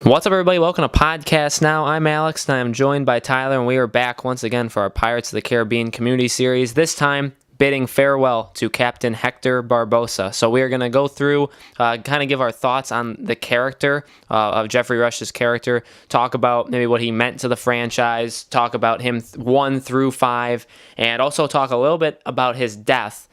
What's up, everybody? Welcome to Podcast Now. I'm Alex, and I'm joined by Tyler, and we are back once again for our Pirates of the Caribbean Community Series, this time bidding farewell to Captain Hector Barbossa. So we are going to go through, kind of give our thoughts on the character of Geoffrey Rush's character, talk about maybe what he meant to the franchise, talk about him 1 through 5, and also talk a little bit about his death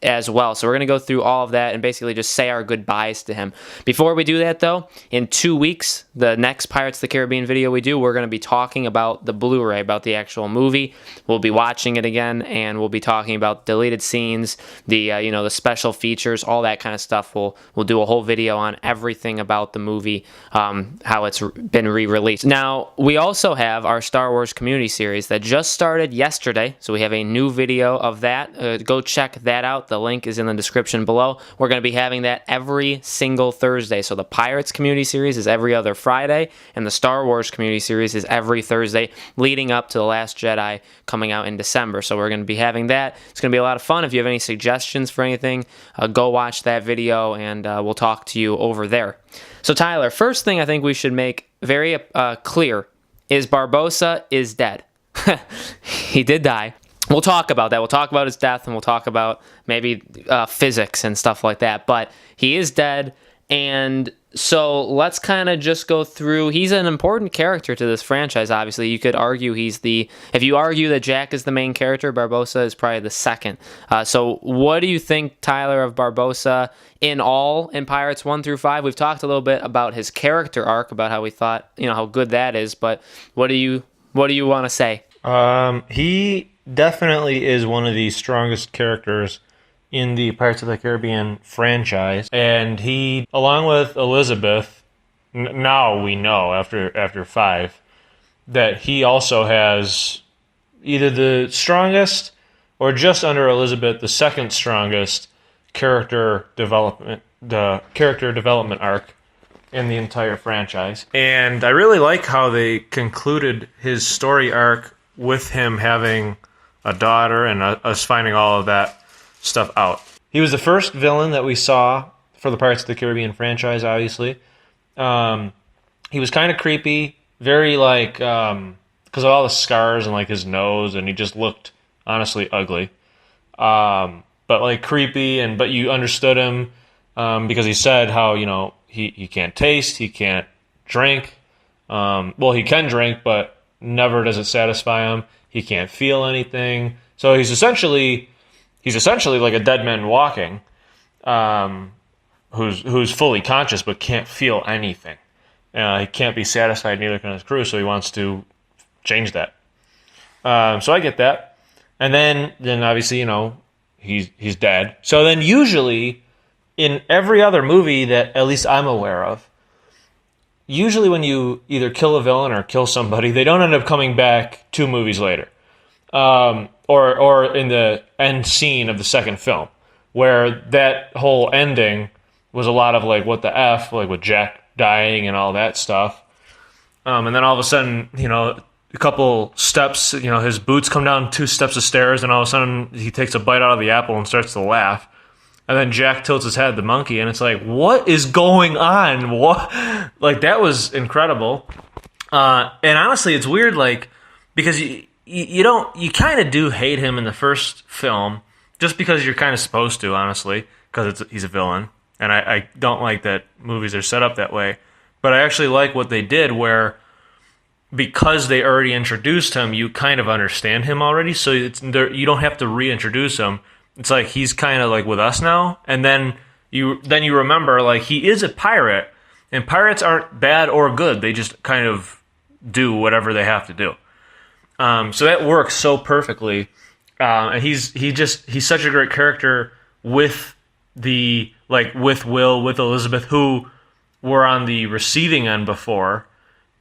as well. So we're going to go through all of that and basically just say our goodbyes to him. Before we do that, though, in 2 weeks, the next Pirates of the Caribbean video we do, we're going to be talking about the Blu-ray, about the actual movie. We'll be watching it again, and we'll be talking about deleted scenes, the the special features, all that kind of stuff. We'll do a whole video on everything about the movie, how it's been re-released. Now, we also have our Star Wars Community Series that just started yesterday, so we have a new video of that. Go check that out. The link is in the description below. We're going to be having that every single Thursday. So the Pirates Community Series is every other Friday, and the Star Wars Community Series is every Thursday, leading up to The Last Jedi coming out in December. So we're going to be having that. It's going to be a lot of fun. If you have any suggestions for anything, go watch that video, and we'll talk to you over there. So Tyler, first thing I think we should make very clear is Barbossa is dead. He did die. We'll talk about that. We'll talk about his death, and we'll talk about maybe physics and stuff like that. But he is dead, and so let's kind of just go through. He's an important character to this franchise, obviously. You could argue if you argue that Jack is the main character, Barbossa is probably the second. So what do you think, Tyler, of Barbossa in Pirates 1 through 5? We've talked a little bit about his character arc, about how we thought, how good that is, but what do you want to say? He definitely is one of the strongest characters in the Pirates of the Caribbean franchise, and he, along with Elizabeth, now we know after 5 that he also has either the strongest or just under Elizabeth the second strongest character development arc in the entire franchise. And I really like how they concluded his story arc with him having a daughter and us finding all of that stuff out. He was the first villain that we saw for the Pirates of the Caribbean franchise, obviously. He was kind of creepy, very because of all the scars and his nose, and he just looked honestly ugly. But creepy, but you understood him because he said how, he can't taste, he can't drink. Well, he can drink, but never does it satisfy him. He can't feel anything. So he's essentially like a dead man walking, who's fully conscious but can't feel anything. He can't be satisfied, neither can his crew, so he wants to change that. So I get that. And then obviously, he's dead. So then usually in every other movie that at least I'm aware of, usually when you either kill a villain or kill somebody, they don't end up coming back 2 movies later. Or in the end scene of the second film, where that whole ending was a lot of what the F, with Jack dying and all that stuff. And then all of a sudden, a couple steps, his boots come down 2 steps of stairs, and all of a sudden he takes a bite out of the apple and starts to laugh. And then Jack tilts his head, the monkey, and it's what is going on? What? That was incredible. And honestly, it's weird, because you kind of do hate him in the first film, just because you're kind of supposed to, honestly, because he's a villain. And I don't like that movies are set up that way. But I actually like what they did, where because they already introduced him, you kind of understand him already, so you don't have to reintroduce him. It's he's kind of with us now, and then you remember he is a pirate, and pirates aren't bad or good. They just kind of do whatever they have to do. So that works so perfectly, and he's such a great character with with Will, with Elizabeth, who were on the receiving end before,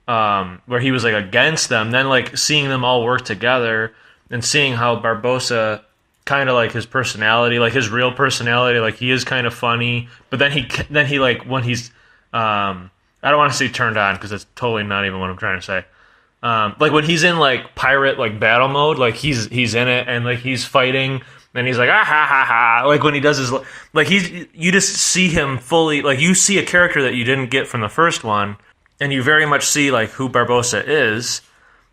where he was against them. Then seeing them all work together and seeing how Barbossa, kind of his personality, his real personality, he is kind of funny, but then he when he's I don't want to say turned on, because that's totally not even what I'm trying to say. When he's in pirate battle mode, he's in it, and he's fighting, and he's ah ha ha ha, when he does his you just see him fully, you see a character that you didn't get from the first one, and you very much see like who Barbossa is.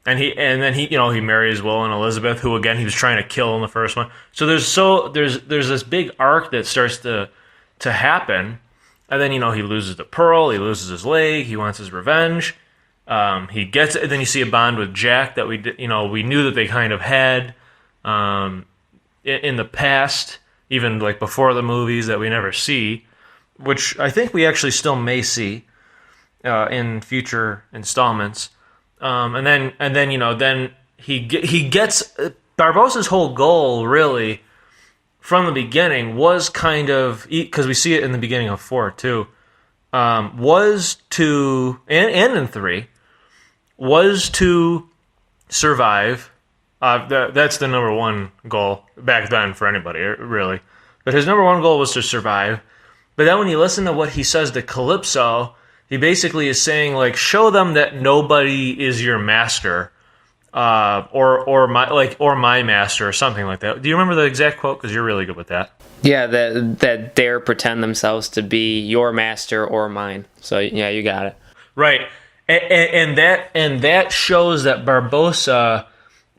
And then he marries Will and Elizabeth, who again he was trying to kill in the first one. So there's this big arc that starts to happen, and then he loses the pearl, he loses his leg, he wants his revenge. He gets it, and then you see a bond with Jack that we knew that they kind of had in the past, even like before the movies that we never see, which I think we actually still may see in future installments. And then he gets Barbossa's whole goal really from the beginning was kind of, because we see it in the beginning of 4 too, was to and in 3 was to survive. That's the number one goal back then for anybody really, but his number one goal was to survive. But then when you listen to what he says to Calypso, he basically is saying, like, show them that nobody is your master, or my master, or something like that. Do you remember the exact quote? Because you're really good with that. Yeah, that dare pretend themselves to be your master or mine. So yeah, you got it. Right, and that shows that Barbossa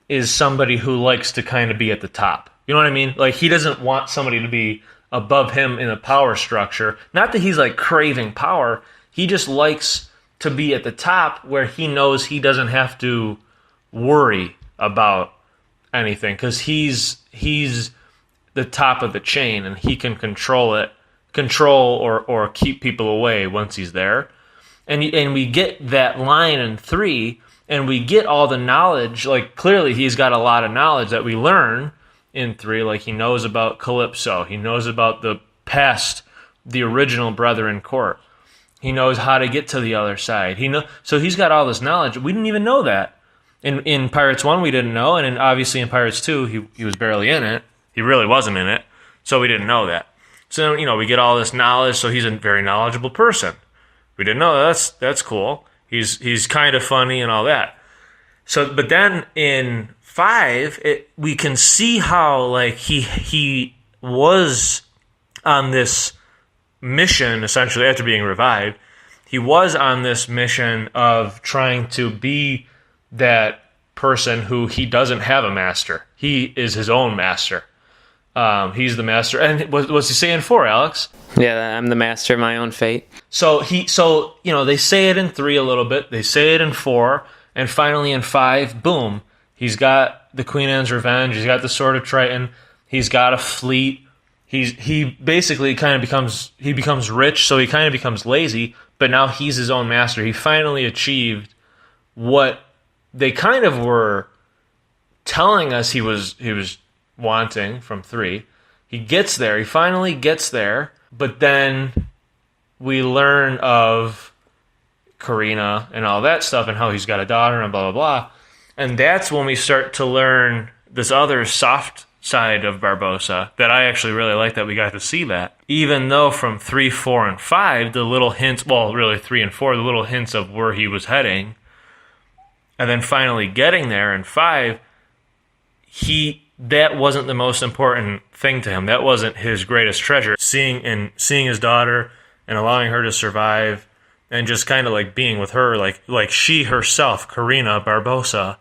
is somebody who likes to kind of be at the top. You know what I mean? Like, he doesn't want somebody to be above him in a power structure. Not that he's like craving power. He just likes to be at the top where he knows he doesn't have to worry about anything because he's the top of the chain and he can control or keep people away once he's there. And we get that line in 3, and we get all the knowledge. Like, clearly he's got a lot of knowledge that we learn in 3. Like, he knows about Calypso. He knows about the past, the original Brethren Court. He knows how to get to the other side. So he's got all this knowledge. We didn't even know that. In Pirates 1, we didn't know, and obviously in Pirates 2, he was barely in it. He really wasn't in it, so we didn't know that. So, we get all this knowledge, so he's a very knowledgeable person. We didn't know that. That's cool. He's kind of funny and all that. So, but then in 5, we can see how, like, he was on this mission, essentially, after being revived. He was on this mission of trying to be that person who he doesn't have a master. He is his own master. He's the master. And what's he saying for, Alex? Yeah, I'm the master of my own fate. So they say it in 3 a little bit. They say it in 4, and finally in 5, boom, he's got the Queen Anne's Revenge. He's got the Sword of Triton. He's got a fleet. He basically becomes rich, so he kind of becomes lazy, but now he's his own master. He finally achieved what they kind of were telling us he was wanting from 3. He finally gets there, but then we learn of Karina and all that stuff and how he's got a daughter and blah, blah, blah. And that's when we start to learn this other soft side of Barbossa that I actually really like that we got to see that. Even though from 3, 4, and 5, the little hints, well, really 3 and 4, the little hints of where he was heading, and then finally getting there in 5, that wasn't the most important thing to him. That wasn't his greatest treasure. Seeing his daughter and allowing her to survive and just kind of like being with her, like she herself, Karina Barbossa,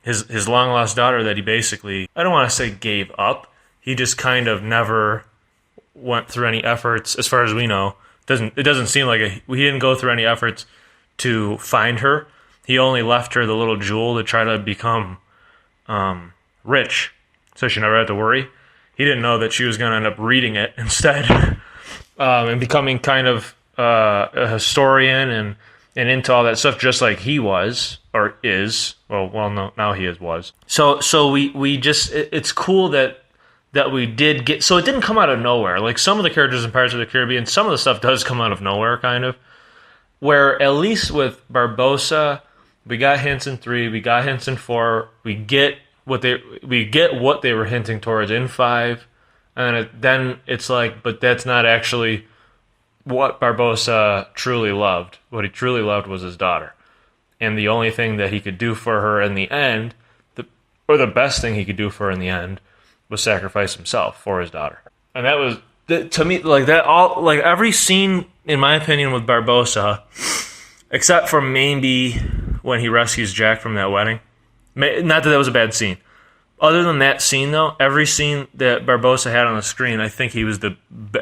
his long-lost daughter that he basically, I don't want to say gave up. He just kind of never went through any efforts, as far as we know. It doesn't seem like he didn't go through any efforts to find her. He only left her the little jewel to try to become rich, so she never had to worry. He didn't know that she was going to end up reading it instead and becoming kind of a historian and into all that stuff, just like he was or is. Well, no, now he was. So we just it's cool that we did get. So it didn't come out of nowhere. Like some of the characters in Pirates of the Caribbean, some of the stuff does come out of nowhere, kind of. Where at least with Barbossa, we got hints in 3, we got hints in 4, we get what they were hinting towards in 5, and then it's like, but that's not actually what Barbossa truly loved. What he truly loved was his daughter, and the only thing that he could do for her in the end, or the best thing he could do for her in the end, was sacrifice himself for his daughter. And that was, to me, like that all, like every scene, in my opinion, with Barbossa, except for maybe when he rescues Jack from that wedding. Not that that was a bad scene. Other than that scene, though, every scene that Barbossa had on the screen, I think he was the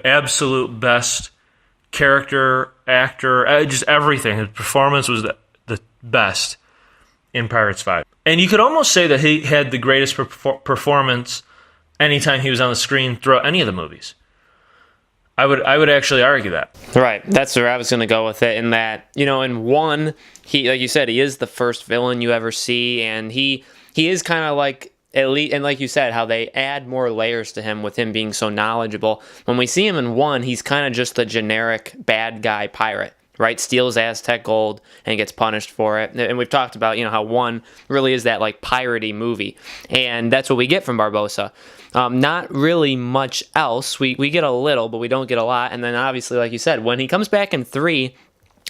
absolute best character, actor, just everything. His performance was the best in Pirates 5. And you could almost say that he had the greatest performance anytime he was on the screen throughout any of the movies. I would actually argue that. Right. That's where I was going to go with it, in that, in 1, he, like you said, he is the first villain you ever see, and he is kind of like, at least, and like you said, how they add more layers to him with him being so knowledgeable. When we see him in 1, he's kind of just the generic bad guy pirate, right? Steals Aztec gold and gets punished for it. And we've talked about, how 1 really is that like piratey movie. And that's what we get from Barbossa. Not really much else. We get a little, but we don't get a lot. And then obviously, like you said, when he comes back in 3,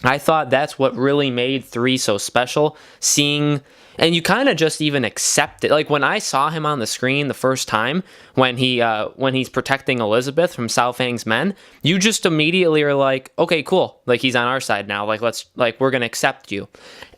I thought that's what really made 3 so special. Seeing, and you kind of just even accept it. Like when I saw him on the screen the first time, when he's protecting Elizabeth from Sao Fang's men, you just immediately are like, okay, cool. Like he's on our side now. Like we're gonna accept you.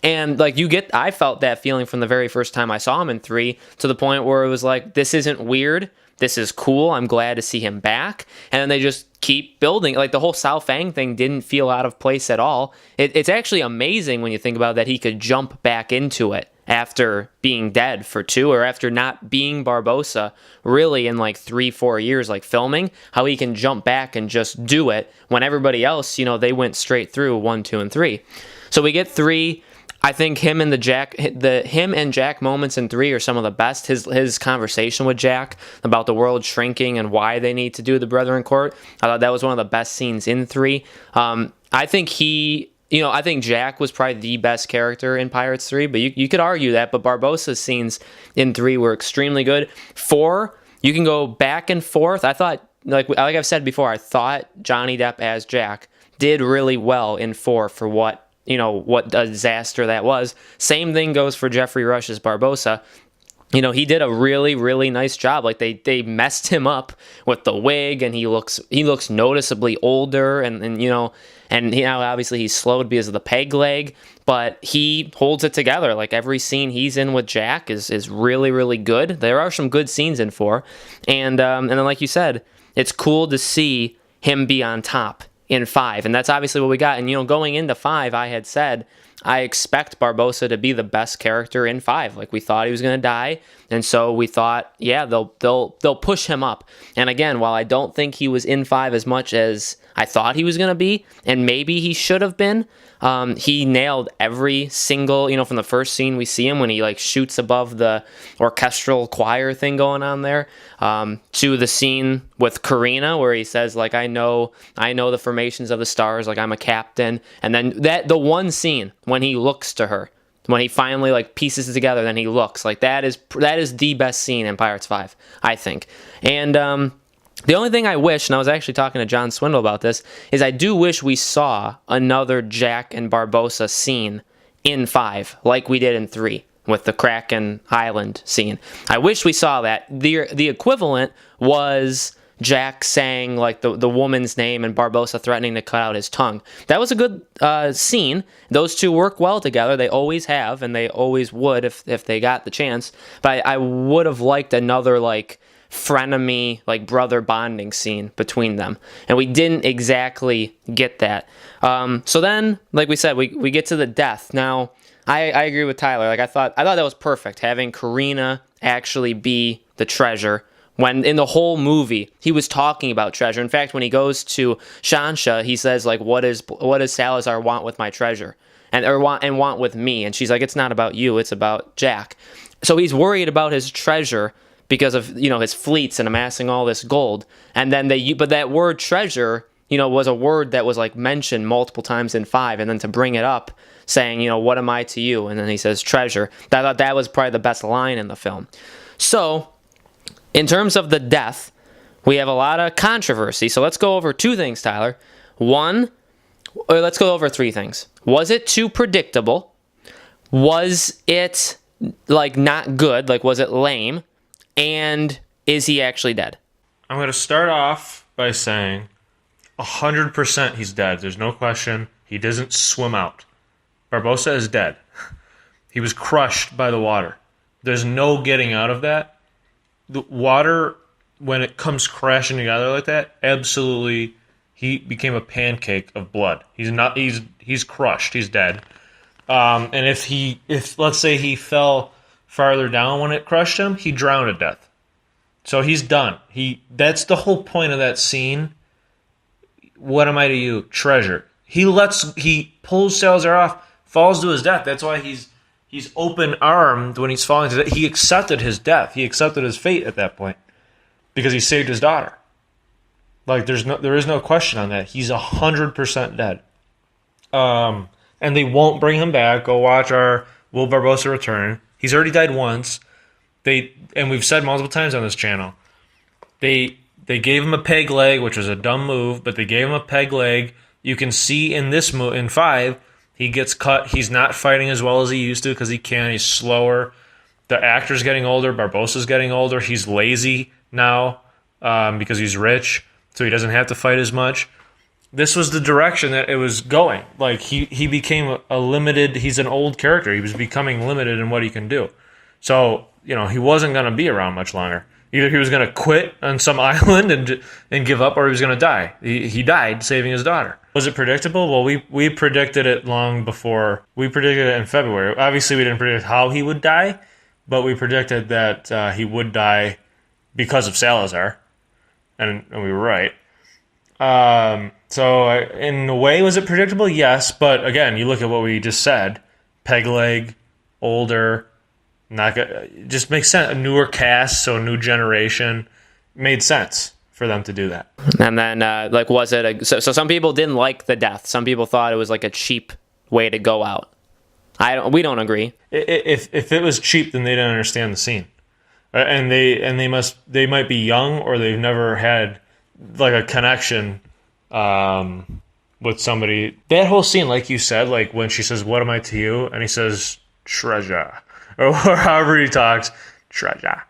And like I felt that feeling from the very first time I saw him in 3, to the point where it was like, this isn't weird. This is cool. I'm glad to see him back. And then they just keep building. Like the whole Sao Fang thing didn't feel out of place at all. It's actually amazing when you think about that he could jump back into it after being dead for 2, or after not being Barbossa really in like 3-4 years, like filming, how he can jump back and just do it when everybody else, they went straight through 1, 2, and 3. So we get 3. I think him and Jack moments in 3 are some of the best. His conversation with Jack about the world shrinking and why they need to do the Brethren Court, I thought that was one of the best scenes in 3. I think I think Jack was probably the best character in Pirates 3, but you could argue that. But Barbossa's scenes in 3 were extremely good. 4, you can go back and forth. I thought, like I've said before, I thought Johnny Depp as Jack did really well in 4 for what a disaster that was. Same thing goes for Jeffrey Rush as Barbossa. He did a really, really nice job. Like they messed him up with the wig, and he looks noticeably older, and obviously he's slowed because of the peg leg, but he holds it together. Like every scene he's in with Jack is really, really good. There are some good scenes in 4, and then like you said, it's cool to see him be on top in 5, and that's obviously what we got. And going into 5, I had said I expect Barbossa to be the best character in 5. Like we thought he was going to die, and so we thought, yeah, they'll push him up. And again, while I don't think he was in 5 as much as I thought he was going to be, and maybe he should have been, he nailed every single, from the first scene we see him when he like shoots above the orchestral choir thing going on there, to the scene with Karina where he says like, I know the formations of the stars, like I'm a captain. And then the one scene when he looks to her, when he finally like pieces it together, then he looks like that is the best scene in Pirates 5, I think. And the only thing I wish, and I was actually talking to John Swindle about this, is I do wish we saw another Jack and Barbossa scene in 5, like we did in 3 with the Kraken Island scene. I wish we saw that. The equivalent was Jack saying like the woman's name and Barbossa threatening to cut out his tongue. That was a good scene. Those two work well together. They always have, and they always would if they got the chance. But I would have liked another like frenemy, like brother bonding scene between them, and we didn't exactly get that. So then, like we said, we get to the death. Now, I agree with Tyler. Like I thought that was perfect, having Karina actually be the treasure, when in the whole movie he was talking about treasure. In fact, when he goes to Shansha, he says like, what does Salazar want with my treasure, and want with me? And she's like, it's not about you, it's about Jack. So he's worried about his treasure because of his fleets and amassing all this gold. And then but that word treasure was a word that was like mentioned multiple times in 5, and then to bring it up saying what am I to you, and then he says treasure. I thought that was probably the best line in the film. So in terms of the death, we have a lot of controversy. So let's go over 2 things, Tyler. Let's go over 3 things. Was it too predictable? Was it like not good? Like was it lame? And is he actually dead? I'm going to start off by saying 100% he's dead. There's no question. He doesn't swim out. Barbossa is dead. He was crushed by the water. There's no getting out of that. The water, when it comes crashing together like that, absolutely, he became a pancake of blood. He's crushed. He's dead. And if let's say he fell farther down when it crushed him, he drowned to death. So he's done. That's the whole point of that scene. What am I to you? Treasure. He pulls Salazar off, falls to his death. That's why he's open armed when he's falling to death. He accepted his death. He accepted his fate at that point because he saved his daughter. Like there is no question on that. He's 100% dead. And they won't bring him back. Go watch our Will Barbossa Return. He's already died once. And we've said multiple times on this channel, they gave him a peg leg, which was a dumb move, but they gave him a peg leg. You can see in this move, in 5, he gets cut. He's not fighting as well as he used to because he can. He's slower. The actor's getting older. Barbossa's getting older. He's lazy now because he's rich, so he doesn't have to fight as much. This was the direction that it was going. Like, he became a limited... He's an old character. He was becoming limited in what he can do. So, he wasn't going to be around much longer. Either he was going to quit on some island and give up, or he was going to die. He died saving his daughter. Was it predictable? Well, we predicted it long before. We predicted it in February. Obviously, we didn't predict how he would die, but we predicted that he would die because of Salazar, and we were right. So in a way, was it predictable? Yes, but again, you look at what we just said: peg leg, older. It just makes sense. A newer cast, so a new generation, made sense for them to do that. And then, was it so some people didn't like the death. Some people thought it was like a cheap way to go out. We don't agree. If it was cheap, then they didn't understand the scene, and they might be young, or they've never had like a connection with somebody. That whole scene, like you said, like when she says, "What am I to you?" and he says, "Treasure." Or however he talks, treasure.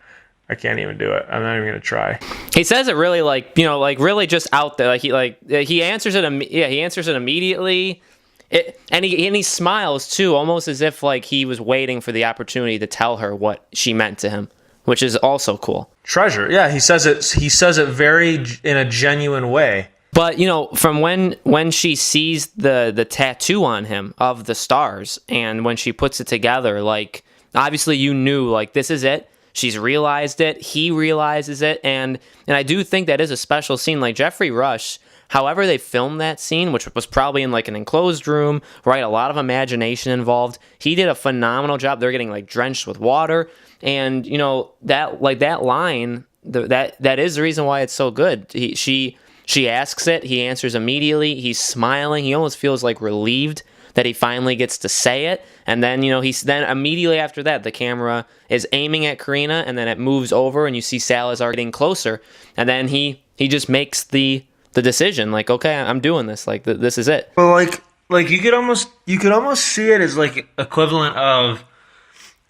I can't even do it. I'm not even gonna try. He says it really really just out there. He answers it. He answers it immediately. And he smiles too, almost as if like he was waiting for the opportunity to tell her what she meant to him, which is also cool. Treasure. Yeah, he says it. He says it very in a genuine way. But from when she sees the tattoo on him of the stars, and when she puts it together, like. Obviously, you knew, like, this is it. She's realized it. He realizes it. And I do think that is a special scene. Like, Jeffrey Rush, however they filmed that scene, which was probably in, like, an enclosed room, right? A lot of imagination involved. He did a phenomenal job. They're getting, like, drenched with water. And, that line, that is the reason why it's so good. She asks it. He answers immediately. He's smiling. He almost feels, like, relieved that he finally gets to say it. And then, then immediately after that, the camera is aiming at Karina, and then it moves over, and you see Salazar getting closer. And then he just makes the decision, like, okay, I'm doing this. Like, this is it. Well, like you could almost see it as like equivalent of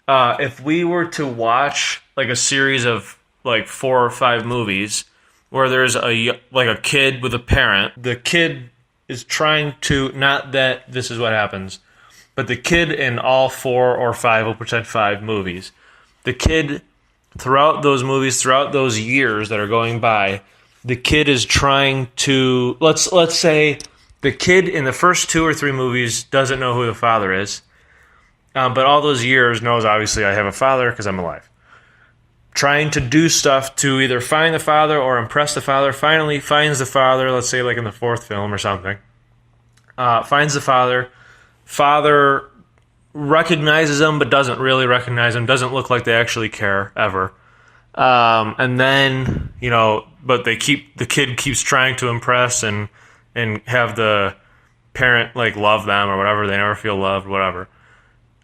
if we were to watch like a series of like 4 or 5 movies where there's a kid with a parent. The kid is trying to, not that this is what happens, but the kid in all 4 or 5, we'll pretend 5 movies, the kid throughout those movies, throughout those years that are going by, the kid is trying to, let's say the kid in the first 2 or 3 movies doesn't know who the father is, but all those years knows, obviously, I have a father because I'm alive. Trying to do stuff to either find the father or impress the father, finally finds the father, let's say like in the 4th film or something, finds the father. Father recognizes him but doesn't really recognize him, doesn't look like they actually care ever. And then, but the kid keeps trying to impress and have the parent like love them or whatever, they never feel loved, whatever.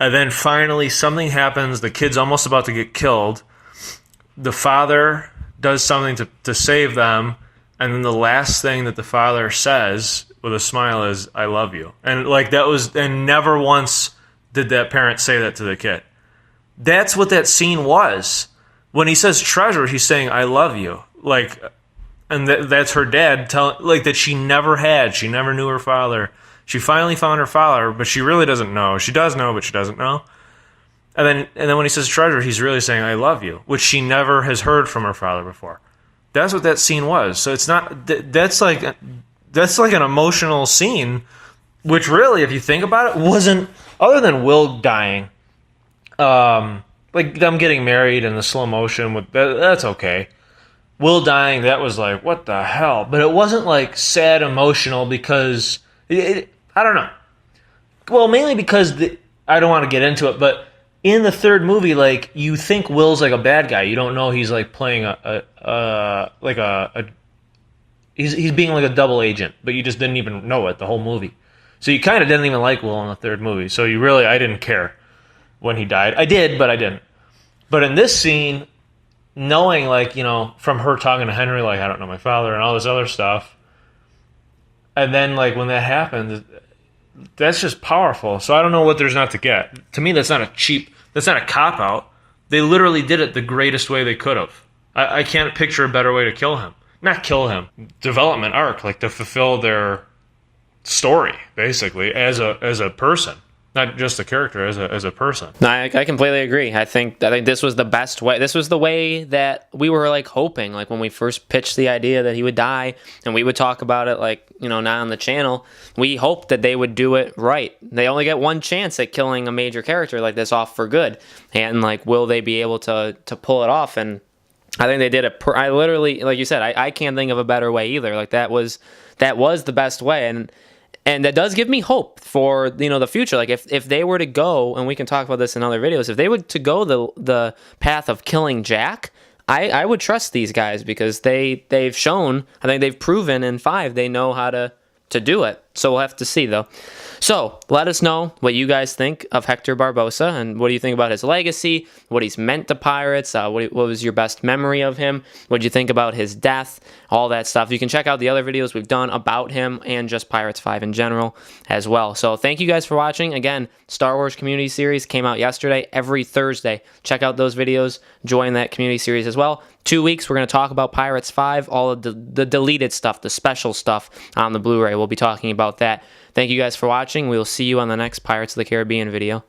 And then finally something happens, the kid's almost about to get killed. The father does something to save them, and then the last thing that the father says with a smile is, "I love you." And like that was, and never once did that parent say that to the kid. That's what that scene was. When he says treasure, he's saying, "I love you." Like, and that's her dad telling, like, that she never knew her father. She finally found her father, but she really doesn't know. She does know, but she doesn't know. And then when he says treasure, he's really saying, I love you, which she never has heard from her father before. That's what that scene was. So it's not, that's like an emotional scene, which really, if you think about it, wasn't, other than Will dying, like them getting married and the slow motion, that's okay. Will dying, that was like, what the hell? But it wasn't like sad emotional because, I don't know. Well, mainly because, I don't want to get into it, but in the 3rd movie, like, you think Will's like a bad guy. You don't know he's like playing he's being like a double agent, but you just didn't even know it the whole movie. So you kind of didn't even like Will in the 3rd movie. So I didn't care when he died. I did, but I didn't. But in this scene, knowing, like, you know, from her talking to Henry, like, I don't know my father and all this other stuff, and then, like, when that happened, that's just powerful. So I don't know what there's not to get. To me, that's not a cop-out. They literally did it the greatest way they could have. I can't picture a better way to kill him. Not kill him. Development arc, like, to fulfill their story, basically, as a person. Not just a character, as a person. No, I completely agree. I think this was the best way. This was the way that we were like hoping. Like when we first pitched the idea that he would die, and we would talk about it, like, you know, now on the channel. We hoped that they would do it right. They only get one chance at killing a major character like this off for good, and like, will they be able to pull it off? And I think they did it. I literally, like you said, I can't think of a better way either. Like that was the best way, and that does give me hope for, you know, the future. Like if they were to go, and we can talk about this in other videos, if they were to go the path of killing Jack, I would trust these guys because they've shown, I think they've proven in 5 they know how to do it. So we'll have to see, though. So let us know what you guys think of Hector Barbossa, and what do you think about his legacy, what he's meant to pirates, what was your best memory of him, what did you think about his death, all that stuff. You can check out the other videos we've done about him and just Pirates 5 in general as well. So thank you guys for watching. Again, Star Wars Community Series came out yesterday, every Thursday. Check out those videos, join that community series as well. 2 weeks, we're going to talk about Pirates 5, all of the deleted stuff, the special stuff on the Blu-ray. We'll be talking about that. Thank you guys for watching. We will see you on the next Pirates of the Caribbean video.